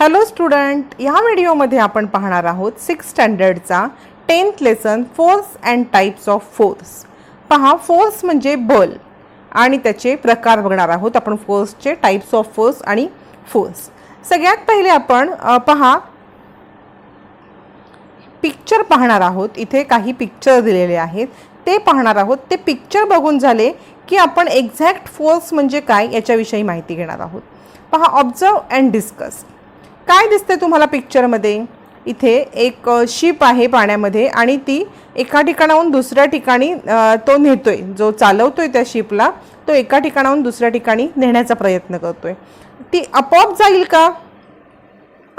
Hello student, या व्हिडिओमध्ये आपण पाहणार आहोत 6th स्टँडर्डचा 10th lesson force and types of force. पहा, फोर्स म्हणजे बल आणि त्याचे प्रकार बघणार आहोत आपण. फोर्सचे टाइप्स ऑफ फोर्स आणि फोर्स. सगळ्यात पहिले आपण पहा पिक्चर पाहणार आहोत. इथे काही पिक्चर दिलेले आहेत ते पाहणार आहोत. ते पिक्चर बघून झाले की आपण एक्झॅक्ट फोर्स म्हणजे काय याच्याविषयी माहिती घेणार आहोत. पहा, ऑब्झर्व अँड डिस्कस. काय दिसते तुम्हाला पिक्चरमध्ये? इथे एक शिप आहे पाण्यामध्ये आणि ती एका ठिकाणाहून दुसऱ्या ठिकाणी तो नेतोय. जो चालवतोय त्या शिपला तो एका ठिकाणाहून दुसऱ्या ठिकाणी नेण्याचा प्रयत्न करतोय. ती आपोआप जाईल का?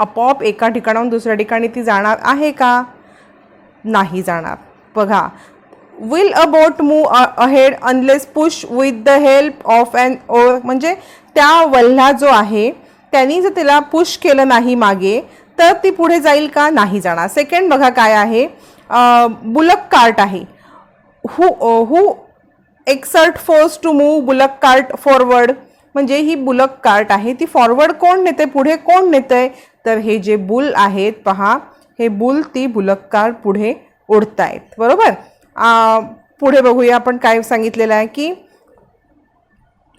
आपोआप एका ठिकाणाहून दुसऱ्या ठिकाणी ती जाणार आहे का? नाही जाणार. बघा, will a boat move ahead unless push with the help of an oar. म्हणजे त्या वल्हा जो आहे त्यांनी जर तिला पुश केलं नाही मागे तर ती पुढे जाईल का? नाही जाणार. सेकंड बघा काय आहे, बुलक कार्ट आहे. Who exert force to move bullock cart forward. म्हणजे ही बुलक कार्ट आहे, ती फॉरवर्ड कोण नेते, पुढे कोण नेतंय? तर हे जे बुल आहेत, पहा हे बुल ती बुलक कार्ट पुढे ओढतायत. बरोबर. पुढे बघूया आपण काय सांगितलेलं आहे की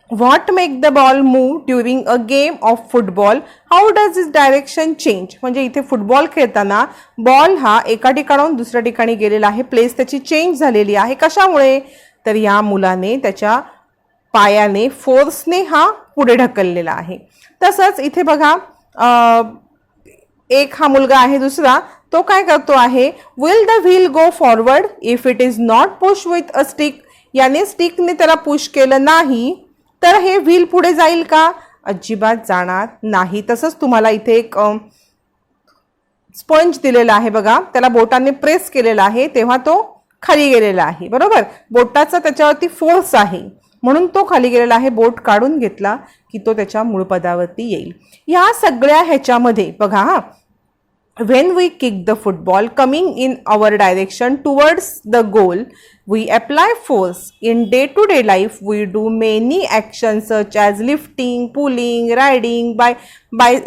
what make the ball move during a game of football, how does its direction change. म्हणजे इथे फुटबॉल खेळताना बॉल हा एका ठिकाणाहून दुसऱ्या ठिकाणी गेलेला आहे, प्लेस त्याची चेंज झालेली आहे. कशामुळे? तर या मुलाने त्याच्या पायाने फोर्सने हा पुढे ढकललेला आहे. तसंच इथे बघा, एक हा मुलगा आहे दुसरा, तो काय करतो आहे, will the wheel go forward if it is not push with a stick. याने स्टिकने त्याला पुश केलं नाही तर हे व्हील पुढे जाईल का? अजिबात जाणार नाही. तसंच तुम्हाला इथे एक स्पंज दिलेला आहे बघा, त्याला बोटाने प्रेस केलेला आहे तेव्हा तो खाली गेलेला आहे. बरोबर. बोटाचा त्याच्यावरती फोर्स आहे म्हणून तो खाली गेलेला आहे. बोट काढून घेतला की तो त्याच्या मूळ पदावरती येईल. या सगळ्या ह्याच्यामध्ये बघा, when we kick the football coming in our direction towards the goal, we apply force. In day-to-day life, we do many actions such as lifting, pulling, riding, by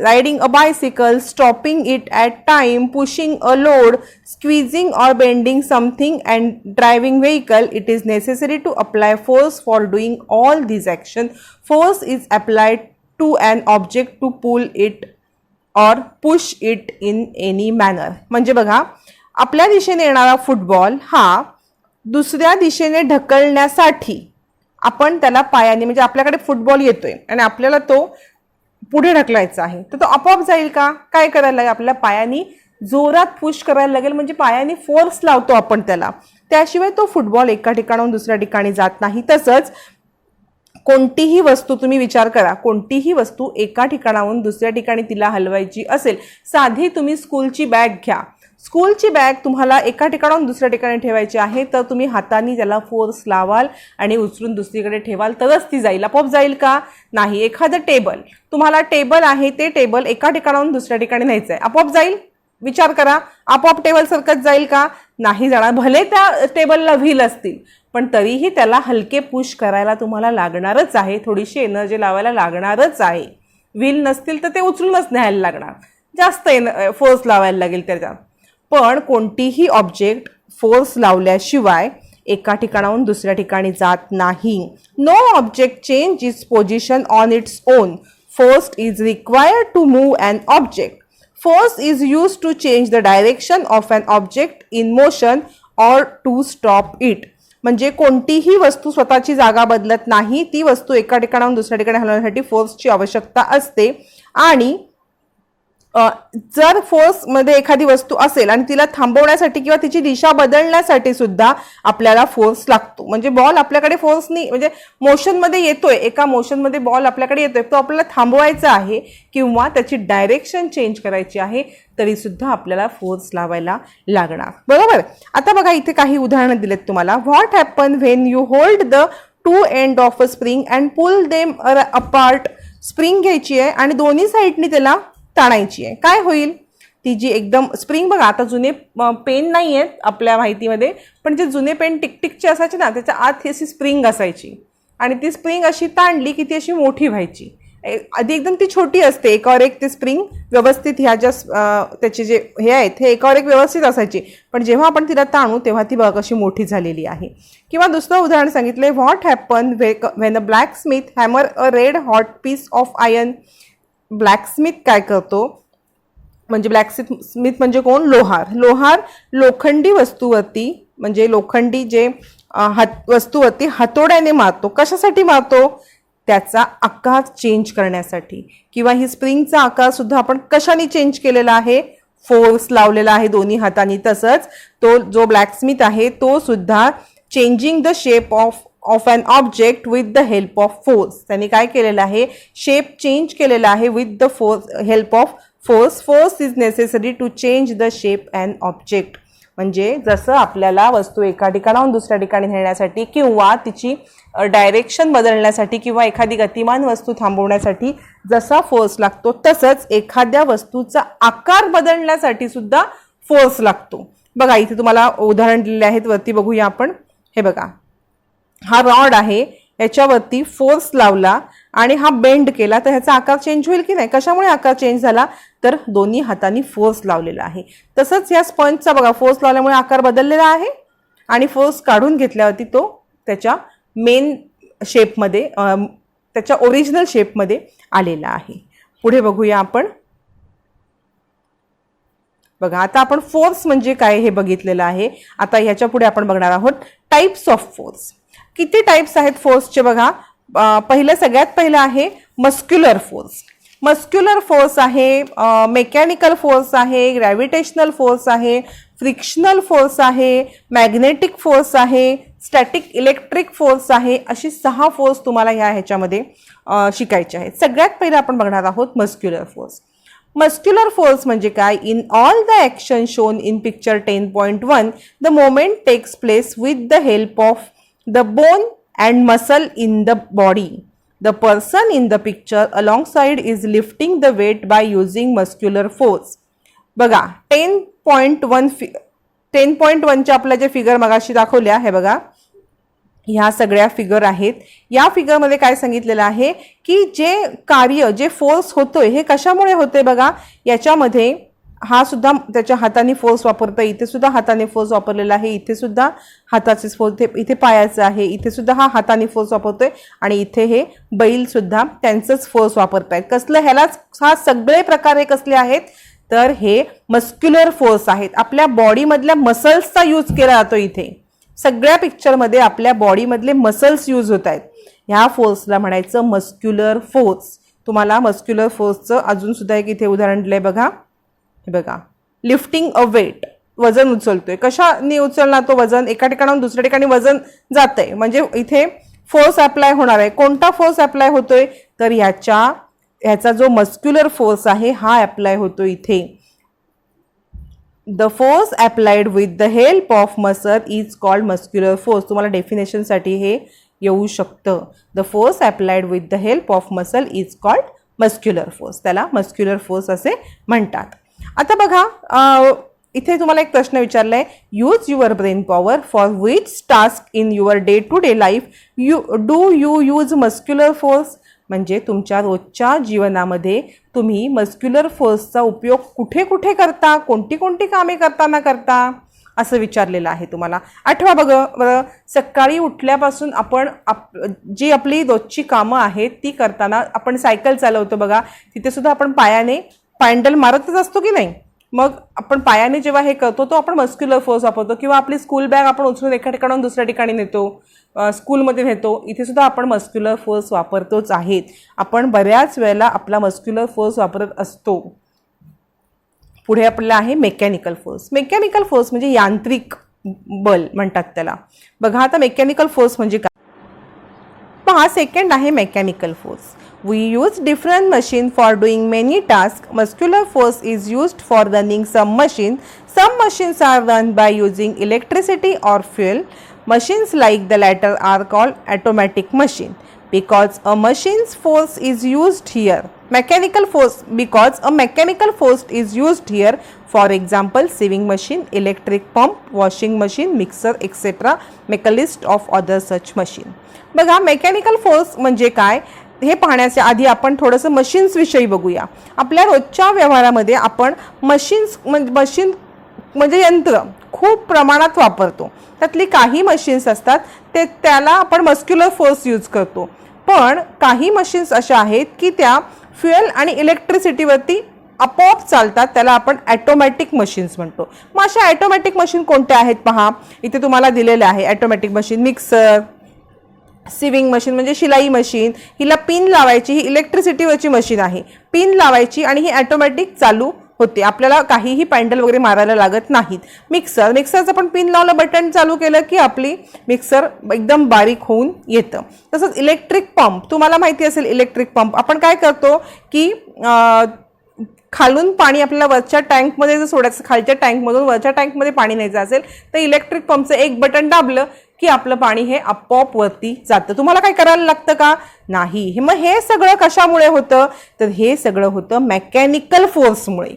riding a bicycle, stopping it at time, pushing a load, squeezing or bending something, and driving vehicle. It is necessary to apply force for doing all these actions. Force is applied to an object to pull it और push it in any manner. म्हणजे बघा, आपल्या दिशेने येणारा football हा दुसऱ्या दिशेने ढकलण्यासाठी आपण त्याला पायाने, म्हणजे आपल्याकडे फुटबॉल येतोय आणि आपल्याला तो पुढे ढकलायचा आहे तर तो आपोआप जाईल का? काय करायला लागेल? आपल्या पायाने जोरात पुश करायला लागेल. म्हणजे पायाने फोर्स लावतो आपण त्याला, त्याशिवाय तो फुटबॉल एका ठिकाणाहून दुसऱ्या ठिकाणी जात नाही. तसंच कोणतीही वस्तू तुम्ही विचार करा, कोणतीही वस्तू एका ठिकाणाहून दुसऱ्या ठिकाणी तिला हलवायची असेल, साधी तुम्ही स्कूलची बॅग घ्या. स्कूलची बॅग तुम्हाला एका ठिकाणाहून दुसऱ्या ठिकाणी ठेवायची आहे तर तुम्ही हाताने त्याला फोर्स लावाल आणि उचलून दुसरीकडे ठेवाल तरच ती जाईल. आपोआप जाईल का? नाही. एखादं टेबल, तुम्हाला टेबल आहे, ते टेबल एका ठिकाणाहून दुसऱ्या ठिकाणी न्यायचं आहे, आपोआप जाईल? विचार करा, आपोआप टेबल सरकत जाईल का? नाही जाणार. भले त्या टेबलला व्हील असतील पण तरीही त्याला हलके पुश करायला तुम्हाला लागणारच आहे, थोडीशी एनर्जी लावायला लागणारच आहे. व्हील नसतील तर ते उचलूनच न्यायला लागणार, जास्त फोर्स लावायला लागेल त्याच्यात. पण कोणतीही ऑब्जेक्ट फोर्स लावल्याशिवाय एका ठिकाणाहून दुसऱ्या ठिकाणी जात नाही. No object change its position on its own. Force is required to move an object. Force is used to change the direction of an object in motion or to stop it. म्हणजे कोणतीही वस्तू स्वतःची जागा बदलत नाही, ती वस्तू एका ठिकाणाहून दुसऱ्या ठिकाणी हलवण्यासाठी फोर्सची आवश्यकता असते. आणि जर फोर्समध्ये एखादी वस्तू असेल आणि तिला थांबवण्यासाठी किंवा तिची दिशा बदलण्यासाठी सुद्धा आपल्याला फोर्स लागतो. म्हणजे बॉल आपल्याकडे फोर्सनी, म्हणजे मोशनमध्ये येतोय, एका मोशनमध्ये बॉल आपल्याकडे येतोय, तो आपल्याला थांबवायचा आहे किंवा त्याची डायरेक्शन चेंज करायची आहे तरी सुद्धा आपल्याला फोर्स लावायला लागणार. बरोबर. आता बघा, इथे काही उदाहरणं दिलेत तुम्हाला. What happen when you hold the two end of a spring and pull them apart. Spring घ्यायची आहे आणि दोन्ही साईडनी त्याला ताणायची आहे. काय होईल? ती जी एकदम स्प्रिंग, बघा आता जुने पेन नाही आहेत आपल्या माहितीमध्ये, पण जे जुने पेन टिकटिकचे असायचे ना, त्याच्या आत ही अशी स्प्रिंग असायची आणि ती स्प्रिंग अशी ताणली की ती अशी मोठी व्हायची. आधी एकदम ती छोटी असते, एकावर एक ते स्प्रिंग व्यवस्थित ह्या ज्या त्याचे जे हे आहेत हे एकावर एक व्यवस्थित असायची, पण जेव्हा आपण तिला ताणू तेव्हा ती बघ कशी मोठी झालेली आहे. किंवा दुसरं उदाहरण सांगितलंय, what happen when a black smith hammer a red hot piece of iron. Black smith काय करतो, म्हणजे ब्लॅक स्मिथ म्हणजे कोण, लोहार. लोहार लोखंडी वस्तूवरती म्हणजे लोखंडी जे वस्तूवरती हातोड्याने मारतो. कशासाठी मारतो, त्याचा आकार चेंज करण्यासाठी. किंवा ही स्प्रिंगचा आकार सुद्धा आपण कशाने चेंज केलेला आहे, फोर्स लावलेला आहे दोन्ही हातांनी. तसंच तो जो ब्लॅकस्मिथ आहे तो सुद्धा changing the shape of an object with the help of force. त्यांनी काय केलेलं आहे, शेप चेंज केलेला आहे with the help of force. Force is necessary to change the shape and object. म्हणजे जसं आपल्याला वस्तू एका ठिकाणाहून दुसऱ्या ठिकाणी नेण्यासाठी किंवा तिची डायरेक्शन बदलण्यासाठी किंवा एखादी गतिमान वस्तू थांबवण्यासाठी जसा फोर्स लागतो, तसंच एखाद्या वस्तूचा आकार बदलण्यासाठी सुद्धा फोर्स लागतो. बघा इथे तुम्हाला उदाहरण दिलेले आहेत, वरती बघूया आपण. हे बघा, हा रॉड आहे, याच्यावरती फोर्स लावला आणि हा बेंड केला तर ह्याचा आकार चेंज होईल की नाही. कशामुळे आकार चेंज झाला, तर दोन्ही हातांनी फोर्स लावलेला आहे. तसंच या स्पंजचा बघा, फोर्स लावल्यामुळे आकार बदललेला आहे आणि फोर्स काढून घेतल्यावरती तो त्याच्या मेन शेपमध्ये, त्याच्या ओरिजिनल शेपमध्ये आलेला आहे. पुढे बघूया आपण. बघा आता आपण फोर्स म्हणजे काय हे बघितलेलं आहे. आता ह्याच्या पुढे आपण बघणार आहोत टाइप्स ऑफ फोर्स. किती टाइप्स आहेत फोर्सचे बघा. सगळ्यात पहिलं आहे मस्क्युलर फोर्स. मस्क्युलर फोर्स आहे, मेकॅनिकल फोर्स आहे, ग्रॅव्हिटेशनल फोर्स आहे, फ्रिक्शनल फोर्स आहे, मॅग्नेटिक फोर्स आहे, स्टॅटिक इलेक्ट्रिक फोर्स आहे. अशी 6 फोर्स तुम्हाला ह्याच्यामध्ये शिकायचे आहेत. सगळ्यात पहिलं आपण बघणार आहोत मस्क्युलर फोर्स. मस्क्युलर फोर्स म्हणजे काय, in all the action shown in picture 10.1 the moment takes place with the help of the bone and muscle in the body. The person in the picture alongside is lifting the weight by using muscular force. बघा 10.1च्या आपल्या जे figure मगाशी दाखवल्या, हे बघा ह्या सगळ्या figure आहेत. या फिगरमध्ये काय सांगितलेलं आहे की जे कार्य, जे फोर्स होतोय हे कशामुळे होते बघा. याच्यामध्ये हा सुद्धा त्याच्या हाताने फोर्स वापरतोय, इथे सुद्धा हाताने फोर्स वापरलेला आहे, इथे सुद्धा हाताचे फोर्स, इथे पायाचं आहे, इथे सुद्धा हा हाताने फोर्स वापरतोय आणि इथे हे बैल सुद्धा त्यांचंच फोर्स वापरतायत. कसलं, ह्यालाच हा सगळे प्रकार कसले आहेत, तर हे मस्क्युलर फोर्स आहेत. आपल्या बॉडीमधल्या मसल्सचा यूज केला जातो. इथे सगळ्या पिक्चरमध्ये आपल्या बॉडीमधले मसल्स यूज होत आहेत. ह्या फोर्सला म्हणायचं मस्क्युलर फोर्स. तुम्हाला मस्क्युलर फोर्सचं अजून सुद्धा एक इथे उदाहरण दिलंय बघा. बघा, लिफ्टिंग अ वेट, वजन उचलतोय. कशाने उचलणार तो वजन, एका ठिकाणाहून दुसऱ्या ठिकाणी वजन जातंय म्हणजे इथे फोर्स अप्लाय होणार आहे. कोणता फोर्स अप्लाय होतोय, तर ह्याचा जो मस्क्युलर फोर्स आहे हा अप्लाय होतो इथे. The force applied with the help of muscle is called muscular force. तुम्हाला डेफिनेशनसाठी हे येऊ शकतं. The force applied with the help of muscle is called muscular force. त्याला मस्क्युलर फोर्स असे म्हणतात. आता बघा, इथे तुम्हाला एक प्रश्न विचारलाय, use your brain power for which task in your day to day life do you use muscular force. म्हणजे तुमच्या रोजच्या जीवनामध्ये तुम्ही मस्क्युलर फोर्सचा उपयोग कुठे कुठे करता, कोणती कोणती कामे करताना करता, असं विचारलेलं आहे तुम्हाला. आठवा बरं, सकाळी उठल्यापासून आपण जी आपली रोजची कामं आहेत ती करताना आपण सायकल चालवतो बघा, तिथे सुद्धा आपण पायाने पॅन्डल मारतच असतो की नाही. मग आपण पायाने जेव्हा हे करतो तो आपण मस्क्युलर फोर्स वापरतो. किंवा आपली स्कूल बॅग आपण उचलून एका ठिकाणाहून दुसऱ्या ठिकाणी नेतो, स्कूलमध्ये नेतो, इथे सुद्धा आपण मस्क्युलर फोर्स वापरतोच आहेत. आपण बऱ्याच वेळेला आपला मस्क्युलर फोर्स वापरत असतो. पुढे आपल्याला आहे मेकॅनिकल फोर्स. मेकॅनिकल फोर्स म्हणजे यांत्रिक बल म्हणतात त्याला. बघा आता मेकॅनिकल फोर्स म्हणजे काय पहा. सेकंड आहे mechanical force. We use different machine for doing many tasks. Muscular force is used for running some machine. Some machines are run by using electricity or fuel. Machines like the latter are called automatic machine because a machine's force is used here. Mechanical force because a mechanical force is used here. For example, sewing machine, electric pump, washing machine, mixer, etc. Make a list of other such machine. बघा mechanical force म्हणजे काय, हे पाहण्याच्या आधी आपण थोडंसं machines विषयी बघूया. आपल्या रोजच्या व्यवहारामध्ये आपण मशीन म्हणजे यंत्र खूप प्रमाणात वापरतो. त्यातली काही मशीन्स असतात त्याला आपण मस्क्युलर फोर्स यूज करतो, पण काही मशीन्स अशा आहेत की त्या फ्युएल आणि इलेक्ट्रिसिटीवरती आपोआप चालतात. त्याला आपण ॲटोमॅटिक मशीन्स म्हणतो. मग अशा ॲटोमॅटिक मशीन कोणत्या आहेत पहा, इथे तुम्हाला दिलेलं आहे. ॲटोमॅटिक मशीन मिक्सर, सिविंग मशीन म्हणजे शिलाई मशीन, हिला पिन लावायची, ही इलेक्ट्रिसिटीवरची मशीन आहे. पिन लावायची आणि ही ॲटोमॅटिक चालू होते, आपल्याला काहीही पॅन्डल वगैरे मारायला लागत नाहीत. मिक्सरचं पण पिन लावलं, बटन चालू केलं की आपली मिक्सर एकदम बारीक होऊन येतं. तसंच इलेक्ट्रिक पंप, तुम्हाला माहिती असेल इलेक्ट्रिक पंप. आपण काय करतो की खालून पाणी आपल्याला वरच्या टँकमध्ये जर सोडायचं, खालच्या टँकमधून वरच्या टँकमध्ये पाणी न्यायचं असेल तर इलेक्ट्रिक पंपचं एक बटन दाबलं की आपलं पाणी हे आपोआप वरती जातं. तुम्हाला काय करायला लागतं का? नाही. मग हे सगळं कशामुळे होतं? तर हे सगळं होतं मेकॅनिकल फोर्समुळे.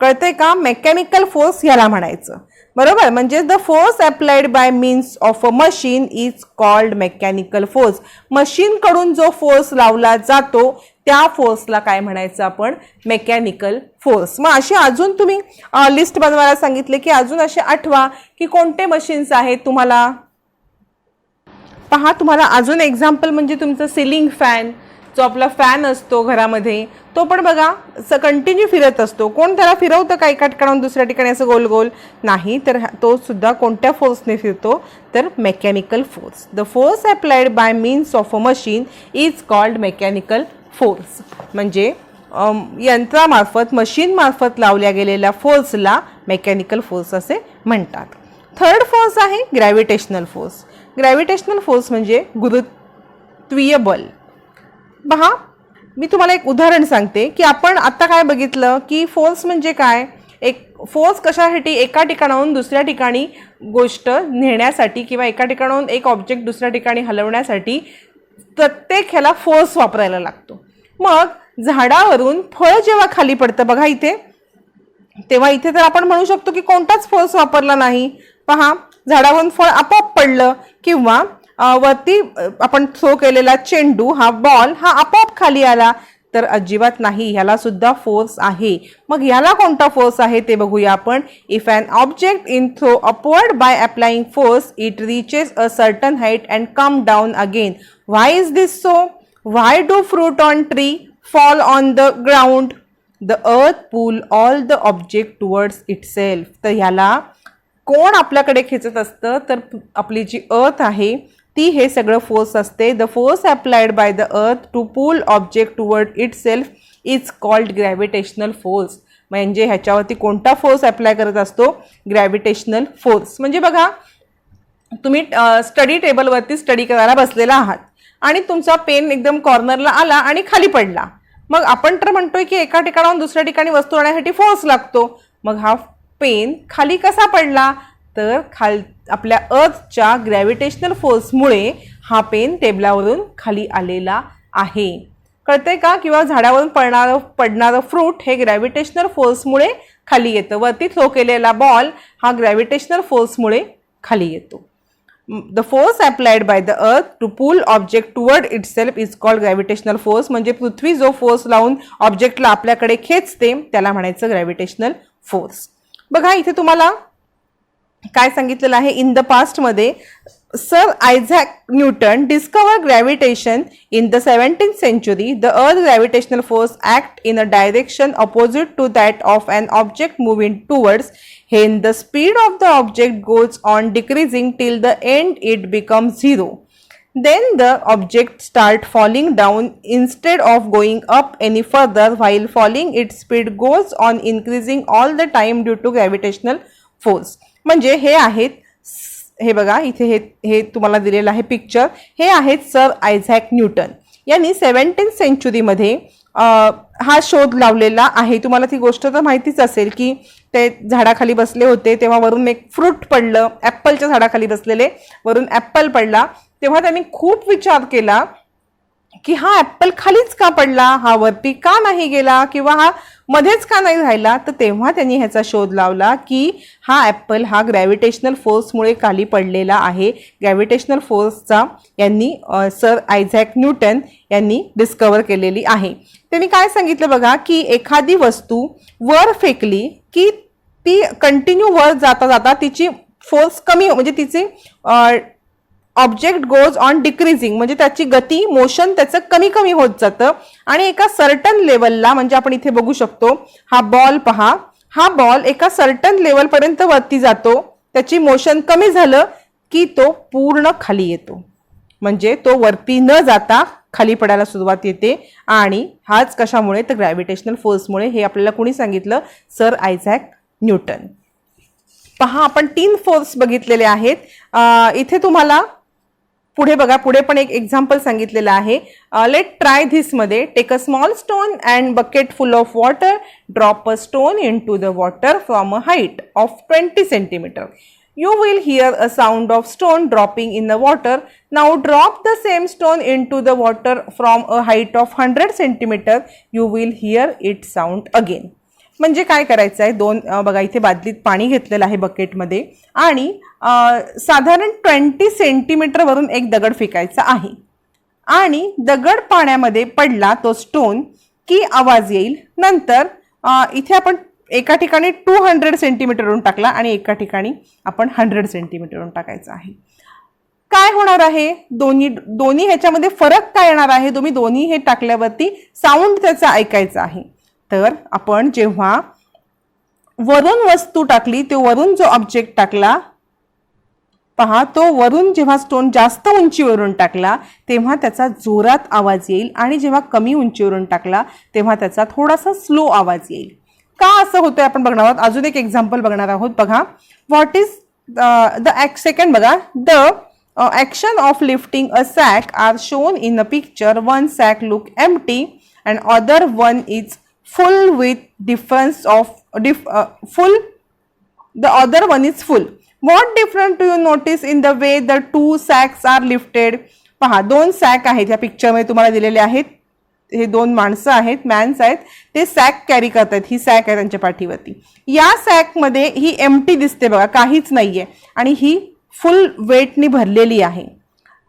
कळतंय का? मेकॅनिकल फोर्स ह्याला म्हणायचं, बरोबर. म्हणजे the force applied by means of a machine is called mechanical force. मशीनकडून जो फोर्स लावला जातो त्या फोर्सला काय म्हणायचं आपण? Mechanical force. मग अशी अजून तुम्ही लिस्ट बनवायला सांगितले की अजून असे आठवा की कोणते मशीन्स आहेत तुम्हाला. पहा, तुम्हाला अजून एक्झाम्पल म्हणजे तुमचं सिलिंग फॅन, जो आपला फॅन असतो घरामध्ये, तो पण बघा कंटिन्यू फिरत असतो. कोण त्याला फिरवतं का एका ठिकाणाहून दुसऱ्या ठिकाणी असं गोल गोल? नाही. तर तो सुद्धा कोणत्या फोर्सने फिरतो? तर mechanical force. The force applied by means of a machine is called mechanical force. म्हणजे यंत्रामार्फत, मशीनमार्फत लावल्या गेलेल्या फोर्सला मेकॅनिकल फोर्स असे म्हणतात. थर्ड फोर्स आहे ग्रॅव्हिटेशनल फोर्स. ग्रॅव्हिटेशनल फोर्स म्हणजे गुरुत्वीय बल. पहा, मी तुम्हाला एक उदाहरण सांगते की आपण आता काय बघितलं की फोर्स म्हणजे काय. एक फोर्स कशासाठी? एका ठिकाणाहून दुसऱ्या ठिकाणी गोष्ट नेण्यासाठी किंवा एका ठिकाणाहून एक ऑब्जेक्ट दुसऱ्या ठिकाणी हलवण्यासाठी प्रत्येक ह्याला फोर्स वापरायला लागतो. मग झाडावरून फळ जेव्हा खाली पडतं बघा इथे, तेव्हा इथे तर आपण म्हणू शकतो की कोणताच फोर्स वापरला नाही. पहा, झाडावरून फळ आपोआप पडलं, किंवा वरती आपण थ्रो केलेला चेंडू, हा बॉल, हा आपोआप खाली आला. तर अजिबात नाही, ह्याला सुद्धा फोर्स आहे. मग ह्याला कोणता फोर्स आहे ते बघूया आपण. If an object in throw upward by applying force it reaches a certain height and come down again. Why is this so? Why do fruit on tree fall on the ground? The earth pull all the object towards itself. तर ह्याला कोण आपल्याकडे खेचत असतं? तर आपली जी अर्थ आहे ती हे सगळं फोर्स असते. The force applied by the earth to pull object toward itself is called gravitational force. म्हणजे ह्याच्यावरती कोणता फोर्स अप्लाय करत असतो? Gravitational force. म्हणजे बघा, तुम्ही स्टडी टेबलवरती स्टडी करायला बसलेला आहात आणि तुमचा पेन एकदम कॉर्नरला आला आणि खाली पडला. मग आपण तर म्हणतोय की एका ठिकाणाहून दुसऱ्या ठिकाणी वस्तू आणण्यासाठी फोर्स लागतो. मग हा पेन खाली कसा पडला? तर आपल्या अर्थच्या ग्रॅव्हिटेशनल फोर्समुळे हा पेन टेबलावरून खाली आलेला आहे. कळतंय का? किंवा झाडावरून पडणारं फ्रूट हे ग्रॅव्हिटेशनल फोर्समुळे खाली येतं. वरती थ्रो केलेला बॉल हा ग्रॅव्हिटेशनल फोर्समुळे खाली येतो. The force applied by the earth to pull object toward itself is called gravitational force. म्हणजे पृथ्वी जो फोर्स लावून ऑब्जेक्टला आपल्याकडे खेचते त्याला म्हणायचं ग्रॅव्हिटेशनल फोर्स. बघा, इथे तुम्हाला काय सांगितलेलं आहे. इन द पास्ट मध्ये sir Isaac Newton discover gravitation in the 17th century. The earth gravitational force act in a direction opposite to that of an object moving towards. Hence the speed of the object goes on decreasing till the end it becomes zero. Then the object start falling down instead of going up any further. While falling, its speed goes on increasing all the time due to gravitational force. म्हणजे हे आहेत, हे बघा इथे हे तुम्हाला दिलेलं आहे पिक्चर. हे आहेत सर आयझॅक न्यूटन. यांनी 17th century मध्ये हा शोध लावलेला आहे. तुम्हाला ती गोष्ट तर माहितीच असेल की ते झाडाखाली बसले होते, तेव्हा वरून एक फ्रूट पडलं. ॲपलच्या झाडाखाली बसलेले, वरून ॲपल पडला. तेव्हा त्यांनी खूप विचार केला की हा ॲपल खालीच का पडला, हा वरती का नाही गेला, किंवा हा मध्येच का नाही राहिला, तर तेव्हा त्यांनी ह्याचा शोध लावला की हा ॲपल हा ग्रॅव्हिटेशनल फोर्समुळे खाली पडलेला आहे. ग्रॅव्हिटेशनल फोर्सचा यांनी सर आयझॅक न्यूटन यांनी डिस्कवर केलेली आहे. त्यांनी काय सांगितलं बघा की एखादी वस्तू वर फेकली की ती कंटिन्यू वर जाता जाता तिची फोर्स कमी, म्हणजे तिची ऑब्जेक्ट गोज ऑन डिक्रीजिंग, म्हणजे त्याची गती मोशन त्याचं कमी कमी होत जातं. आणि एका सर्टन लेवलला, म्हणजे आपण इथे बघू शकतो हा बॉल पहा, हा बॉल एका सर्टन लेवलपर्यंत वरती जातो, त्याची मोशन कमी झालं की तो पूर्ण खाली येतो, म्हणजे तो वरती न जाता खाली पडायला सुरुवात येते. आणि हाच कशामुळे, तर ग्रॅव्हिटेशनल फोर्समुळे. हे आपल्याला कोणी सांगितलं, सर आयझॅक न्यूटन. पहा आपण 3 फोर्स बघितलेले आहेत. इथे तुम्हाला पुढे बघा, पुढे पण एक एक्झाम्पल सांगितलेलं आहे. लेट ट्राय धिस मध्ये, take a small stone and bucket full of water, drop a stone into the water from a height of 20 centimetre. You will hear a sound of stone dropping in the water. Now drop the same stone into the water from a height of 100 centimeter. You will hear it sound again. म्हणजे काय करायचं आहे, बघा इथे बादलीत पाणी घेतलेलं आहे बकेटमध्ये आणि साधारण 20 सेंटीमीटर वरून एक दगड फेकायचा आहे आणि दगड पाण्यामध्ये पडला तो स्टोन की आवाज येईल. नंतर इथे आपण एका ठिकाणी 200 सेंटीमीटरवरून टाकला आणि एका ठिकाणी आपण 100 सेंटीमीटरवरून टाकायचा आहे. काय होणार आहे, दोन्ही ह्याच्यामध्ये फरक काय येणार आहे, तुम्ही दोन्ही हे टाकल्यावरती साऊंड त्याचा ऐकायचा आहे. तर आपण जेव्हा वरून वस्तू टाकली, तो वरून जो ऑब्जेक्ट टाकला पहा, तो वरून जेव्हा स्टोन जास्त उंचीवरून टाकला तेव्हा त्याचा जोरात आवाज येईल आणि जेव्हा कमी उंचीवरून टाकला तेव्हा त्याचा थोडासा स्लो आवाज येईल. का असं होतंय आपण बघणार आहोत. अजून एक एक्झाम्पल बघणार आहोत. बघा, व्हॉट इज द सेकंड बघा, the action of lifting a sack are shown in a picture. One sack look empty and other one is full with difference of full, the other one is full. What difference do you notice in the way the two sacks are lifted? पहा, 2 sack आहेत या picture मध्ये तुम्हाला दिलेले आहेत. हे 2 माणसं आहेत, मॅन्स आहेत, ते सॅक कॅरी करतात. ही सॅक आहे त्यांच्या पाठीवरती. या सॅक मध्ये ही एम्प्टी दिसते बघा, काहीच नाहीये, आणि ही फुल वेटनी भरलेली आहे.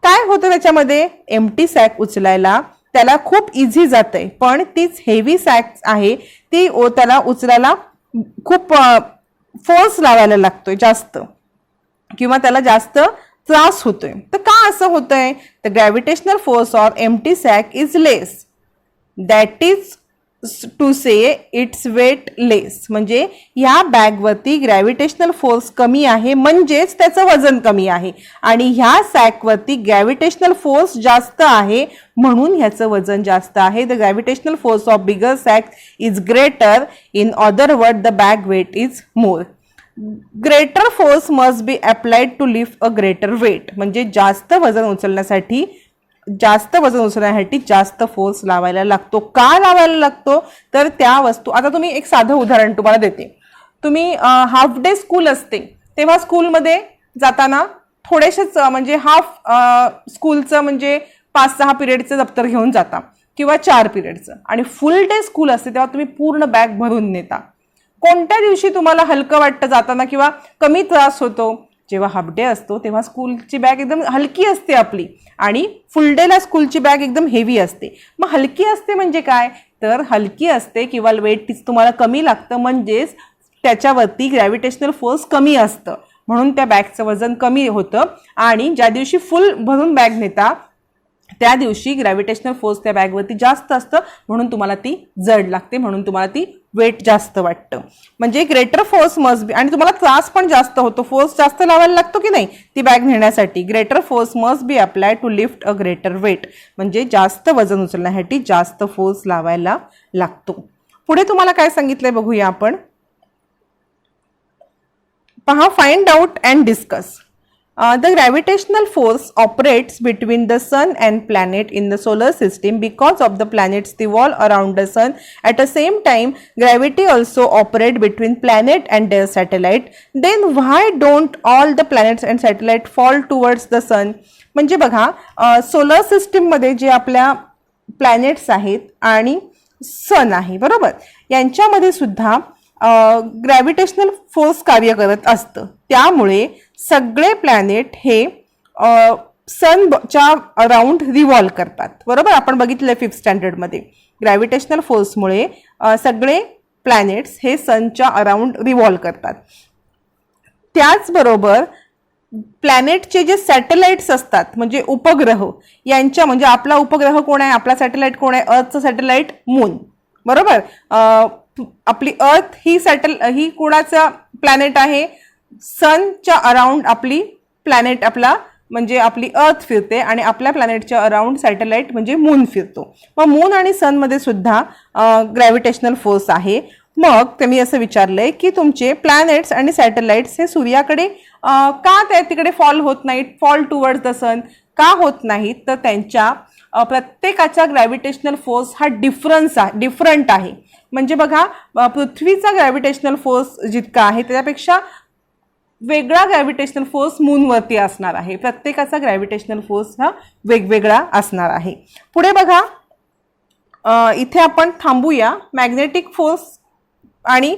काय होतं त्याच्यामध्ये, एम्प्टी सॅक उचलायला त्याला खूप इझी जातंय, पण तीच हेवी सॅक आहे ती त्याला उचलायला खूप फोर्स लावायला लागतोय जास्त, किंवा त्याला जास्त त्रास होतोय. तर का असं होतंय, तर gravitational force of empty sack is less, that is to say its weight less. म्हणजे ह्या बॅगवरती ग्रॅव्हिटेशनल फोर्स कमी आहे, म्हणजेच त्याचं वजन कमी आहे, आणि ह्या सॅकवरती ग्रॅव्हिटेशनल फोर्स जास्त आहे म्हणून ह्याचं वजन जास्त आहे. The gravitational force of bigger sack is greater. In other word, the bag weight is more. Greater force must be applied to lift a greater weight. म्हणजे जास्त वजन उचलण्यासाठी जास्त फोर्स लावायला लागतो. का लावायला लागतो, तर त्या वस्तू, आता तुम्ही एक साधं उदाहरण तुम्हाला देते. तुम्ही हाफ डे स्कूल असते तेव्हा स्कूलमध्ये जाताना थोडेसेच, म्हणजे हाफ स्कूलचं म्हणजे 5-6 पिरियडचं दप्तर घेऊन जाता किंवा 4 पिरियडचं, आणि फुल डे स्कूल असते तेव्हा तुम्ही पूर्ण बॅग भरून नेता. कोणत्या दिवशी तुम्हाला हलकं वाटतं जाताना किंवा कमी त्रास होतो, जेव्हा हाफ डे असतो तेव्हा स्कूलची बॅग एकदम हलकी असते आपली, आणि फुल डेला स्कूलची बॅग एकदम हेवी असते. मग हलकी असते म्हणजे काय, तर हलकी असते किंवा वेट तुम्हाला कमी लागतं, म्हणजेच त्याच्यावरती ग्रॅव्हिटेशनल फोर्स कमी असतं, म्हणून त्या बॅगचं वजन कमी होतं. आणि ज्या दिवशी फुल भरून बॅग नेता त्या दिवशी ग्रॅव्हिटेशनल फोर्स त्या बॅगवरती जास्त असतं, म्हणून तुम्हाला ती जड लागते, म्हणून तुम्हाला ती वेट जास्त वाटतं. म्हणजे ग्रेटर फोर्स मस्ट बी, आणि तुम्हाला त्रास पण जास्त होतो, फोर्स जास्त लावायला लागतो की नाही ती बॅग नेण्यासाठी. Greater force must be apply to lift a greater weight. म्हणजे जास्त वजन उचलण्यासाठी जास्त फोर्स लावायला लागतो. पुढे तुम्हाला काय सांगितलंय बघूया आपण. पहा, find out and discuss. The gravitational force operates between the sun and planet in the solar system because of the planets revolve around the sun. At the same time, gravity also operates between planet and their satellite. Then why don't all the planets and satellite fall towards the sun? म्हणजे बघा, solar system मध्ये जे आपल्या planets आहेत आणि सन आहे, बरोबर. यांच्यामध्ये सुद्धा ग्रॅव्हिटेशनल फोर्स कार्य करत असतं. त्यामुळे सगळे प्लॅनेट हे सनच्या अराउंड रिव्हॉल्व करतात, बरोबर. आपण बघितलं 5th स्टँडर्डमध्ये ग्रॅव्हिटेशनल फोर्समुळे सगळे प्लॅनेट्स हे सनच्या अराउंड रिव्हॉल्व करतात. त्याचबरोबर प्लॅनेटचे जे सॅटेलाइट्स असतात म्हणजे उपग्रह, यांच्या म्हणजे आपला उपग्रह कोण आहे, आपला सॅटेलाइट कोण आहे, अर्थचं सॅटेलाइट मून, बरोबर. आपली अर्थ ही कोणाचा प्लॅनेट आहे, सनच्या अराउंड आपली प्लॅनेट आपला म्हणजे आपली अर्थ फिरते आणि आपल्या प्लॅनेटच्या अराउंड सॅटेलाइट म्हणजे मून फिरतो. मग मून आणि सनमध्ये सुद्धा ग्रॅव्हिटेशनल फोर्स आहे. मग ते मी असं विचारलंय की तुमचे प्लॅनेट्स आणि सॅटेलाइट्स हे सूर्याकडे का त्या तिकडे फॉल होत नाहीत, फॉल टुवर्ड्स द सन का होत नाहीत, तर त्यांच्या प्रत्येकाचा ग्रॅव्हिटेशनल फोर्स हा डिफरंट आहे. म्हणजे बघा, पृथ्वीचा ग्रॅव्हिटेशनल फोर्स जितका आहे त्याच्यापेक्षा वेगळा ग्रॅव्हिटेशनल फोर्स मूनवरती असणार आहे. प्रत्येकाचा ग्रॅव्हिटेशनल फोर्स हा वेगवेगळा असणार आहे. पुढे बघा, इथे आपण थांबूया. मॅग्नेटिक फोर्स आणि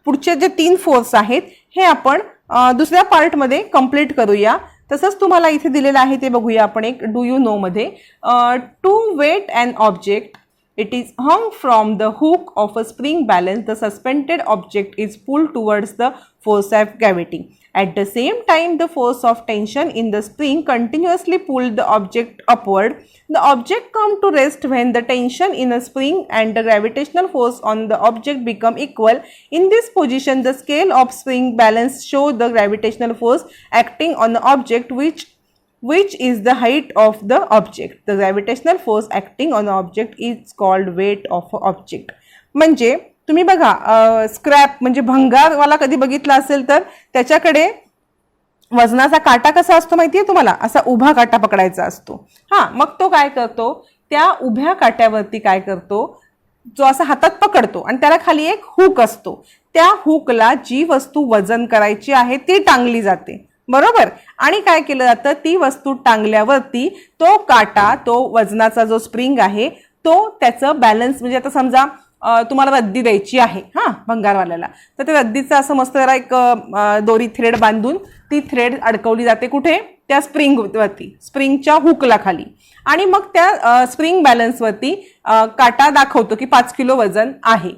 पुढचे जे 3 फोर्स आहेत हे आपण दुसऱ्या पार्टमध्ये कंप्लीट करूया. तसंच तुम्हाला इथे दिलेलं आहे ते बघूया आपण एक डू यू नो मध्ये. To weight an object, it is hung from the hook of a spring balance. The suspended object is pulled towards the force of gravity. At the same time, the force of tension in the spring continuously pulled the object upward. The object come to rest when the tension in a spring and the gravitational force on the object become equal. In this position, the scale of spring balance show the gravitational force acting on the object which is the height of the object. The gravitational force acting on the object is called weight of object. म्हणजे तुम्ही बघा, scrap म्हणजे भंगारवाला कधी बघितला असेल तर त्याच्याकडे वजनाचा काटा कसा असतो माहितीये तुम्हाला, असा उभा काटा पकडायचा असतो. मग तो काय करतो, त्या उभ्या काट्यावरती काय करतो, जो असा हातात पकडतो आणि त्याला खाली एक हुक असतो. त्या हुकला जी वस्तू वजन करायची आहे ती टांगली जाते, बरोबर. आणि काय केलं जातं, ती वस्तू टांगल्यावरती तो काटा, तो वजनाचा जो स्प्रिंग आहे तो त्याचं बॅलन्स म्हणजे आता समजा तुम्हाला रद्दी द्यायची आहे भंगारवाल्याला, तर त्या रद्दीचा असं मस्त जरा एक दोरी थ्रेड बांधून ती थ्रेड अडकवली जाते कुठे, त्या स्प्रिंगवरती, स्प्रिंगच्या हुकला खाली. आणि मग त्या स्प्रिंग बॅलन्सवरती काटा दाखवतो की 5 किलो वजन आहे.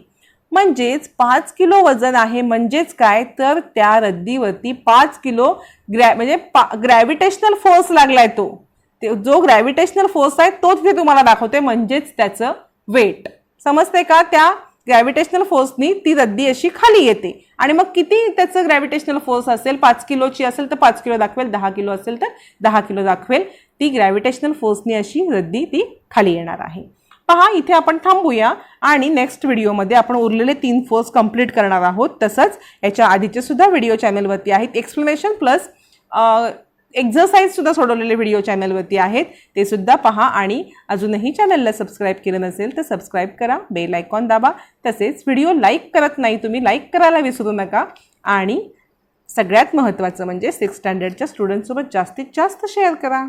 म्हणजेच 5 किलो वजन आहे म्हणजेच काय, तर त्या रद्दीवरती 5 किलो म्हणजे ग्रॅव्हिटेशनल फोर्स लागलाय. तो जो ग्रॅव्हिटेशनल फोर्स आहे तो तिथे तुम्हाला दाखवते, म्हणजेच त्याचं वेट. समजते का, त्या ग्रॅव्हिटेशनल फोर्सनी ती रद्दी अशी खाली येते. आणि मग किती त्याचं ग्रॅव्हिटेशनल फोर्स असेल, 5 किलोची असेल तर 5 किलो दाखवेल, 10 किलो असेल तर 10 किलो दाखवेल. ती ग्रॅव्हिटेशनल फोर्सनी अशी रद्दी ती खाली येणार आहे. पहा, इथे आपण थांबूया आणि नेक्स्ट व्हिडिओमध्ये आपण उरलेले 3 फोर्स कंप्लीट करणार आहोत. तसंच याच्या आधीचे सुद्धा व्हिडिओ चॅनलवरती आहेत, एक्सप्लेनेशन प्लस एक्झरसाइज सुद्धा सोडवलेले व्हिडिओ चॅनलवरती आहेत, ते सुद्धा पहा. आणि अजूनही चॅनलला सबस्क्राईब केलं नसेल तर सबस्क्राईब करा, बेल आयकॉन दाबा. तसेच व्हिडिओ लाईक करत नाही तुम्ही, लाईक करायला विसरू नका. आणि सगळ्यात महत्त्वाचं म्हणजे 6th स्टँडर्डच्या स्टुडंटसोबत जास्तीत जास्त शेअर करा.